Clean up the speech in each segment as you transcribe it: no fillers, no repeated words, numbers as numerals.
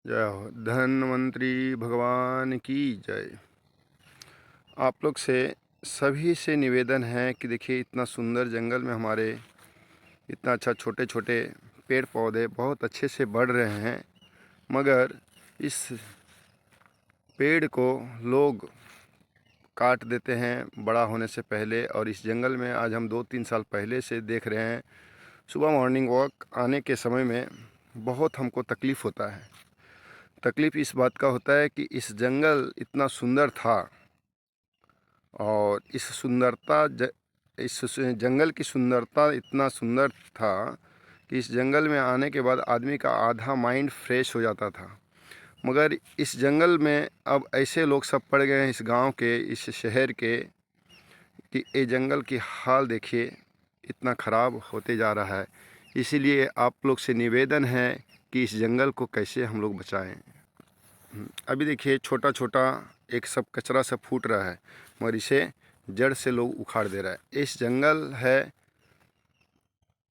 जय हो। धन्वंतरी भगवान की जय। आप लोग से सभी से निवेदन है कि देखिए, इतना सुंदर जंगल में हमारे इतना अच्छा छोटे छोटे पेड़ पौधे बहुत अच्छे से बढ़ रहे हैं, मगर इस पेड़ को लोग काट देते हैं बड़ा होने से पहले। और इस जंगल में आज हम 2-3 साल पहले से देख रहे हैं, सुबह मॉर्निंग वॉक आने के समय में बहुत हमको तकलीफ़ होता है। तकलीफ़ इस बात का होता है कि इस जंगल इतना सुंदर था, और इस जंगल की सुंदरता इतना सुंदर था कि इस जंगल में आने के बाद आदमी का आधा माइंड फ्रेश हो जाता था। मगर इस जंगल में अब ऐसे लोग सब पड़ गए हैं, इस गांव के, इस शहर के, कि ये जंगल की हाल देखिए इतना ख़राब होते जा रहा है। इसीलिए आप लोग से निवेदन है कि इस जंगल को कैसे हम लोग बचाएं। अभी देखिए, छोटा छोटा एक सब कचरा सब फूट रहा है, मगर इसे जड़ से लोग उखाड़ दे रहा है। इस जंगल है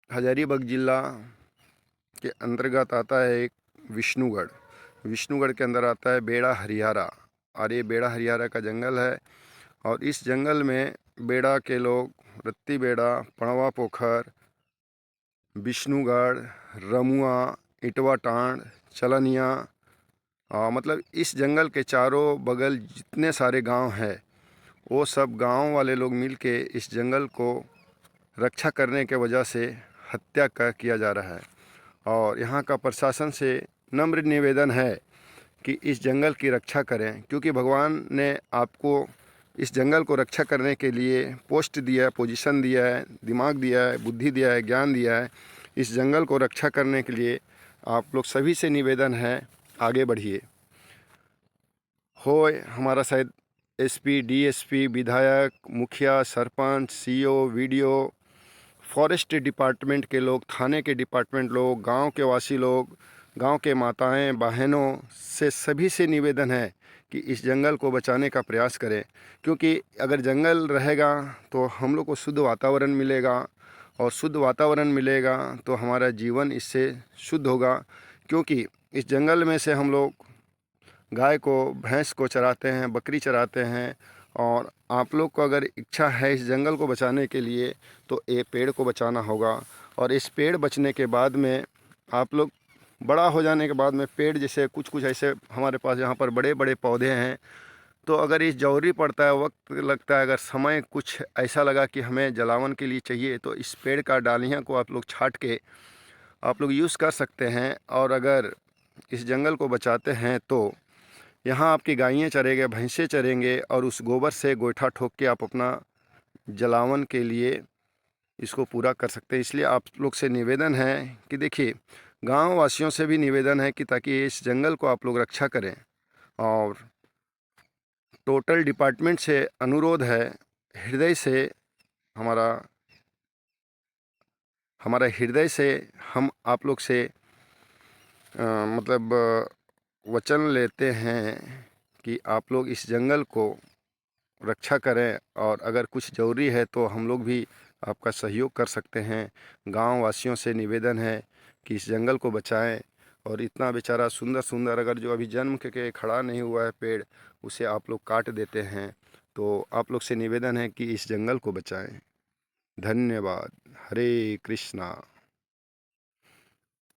हजारीबाग जिला के अंतर्गत आता है एक विष्णुगढ़। विष्णुगढ़ के अंदर आता है बेड़ा हरियारा, और ये बेड़ा हरियारा का जंगल है। और इस जंगल में बेड़ा के लोग रत्ती बेड़ा, पड़वा पोखर, विष्णुगढ़, रमुआ, इटवा टांड, चलनिया, मतलब इस जंगल के चारों बगल जितने सारे गांव हैं, वो सब गांव वाले लोग मिल के इस जंगल को रक्षा करने के वजह से हत्या किया जा रहा है। और यहाँ का प्रशासन से नम्र निवेदन है कि इस जंगल की रक्षा करें, क्योंकि भगवान ने आपको इस जंगल को रक्षा करने के लिए पोस्ट दिया है, पोजीशन दिया है, दिमाग दिया है, बुद्धि दिया है, ज्ञान दिया है। इस जंगल को रक्षा करने के लिए आप लोग सभी से निवेदन है, आगे बढ़िए। होए हमारा शायद एसपी, डीएसपी, विधायक, मुखिया, sarpanch, CEO, video, forest department के लोग, थाने के डिपार्टमेंट लोग, गांव के वासी लोग, गांव के माताएं बहनों से सभी से निवेदन है कि इस जंगल को बचाने का प्रयास करें। क्योंकि अगर जंगल रहेगा तो हम लोग को शुद्ध वातावरण मिलेगा, और शुद्ध वातावरण मिलेगा तो हमारा जीवन इससे शुद्ध होगा। क्योंकि इस जंगल में से हम लोग गाय को, भैंस को चराते हैं, बकरी चराते हैं। और आप लोग को अगर इच्छा है इस जंगल को बचाने के लिए, तो ये पेड़ को बचाना होगा। और इस पेड़ बचने के बाद में आप लोग बड़ा हो जाने के बाद में पेड़, जैसे कुछ कुछ ऐसे हमारे पास यहाँ पर बड़े बड़े पौधे हैं, तो अगर इस ज़रूरी पड़ता है, वक्त लगता है, अगर समय कुछ ऐसा लगा कि हमें जलावन के लिए चाहिए, तो इस पेड़ का डालियाँ को आप लोग छाट के आप लोग यूज़ कर सकते हैं। और अगर इस जंगल को बचाते हैं तो यहाँ आपकी गायें चरेंगे, भैंसें चरेंगे, और उस गोबर से गोइठा ठोक के आप अपना जलावन के लिए इसको पूरा कर सकते हैं। इसलिए आप लोग से निवेदन है कि देखिए, गांव वासियों से भी निवेदन है कि ताकि इस जंगल को आप लोग रक्षा करें। और टोटल डिपार्टमेंट से अनुरोध है, हृदय से हमारा हमारा हृदय से हम आप लोग से मतलब वचन लेते हैं कि आप लोग इस जंगल को रक्षा करें। और अगर कुछ ज़रूरी है तो हम लोग भी आपका सहयोग कर सकते हैं। गांव वासियों से निवेदन है कि इस जंगल को बचाएं। और इतना बेचारा सुंदर सुंदर, अगर जो अभी जन्म के खड़ा नहीं हुआ है पेड़, उसे आप लोग काट देते हैं। तो आप लोग से निवेदन है कि इस जंगल को बचाएं। धन्यवाद। हरे कृष्णा।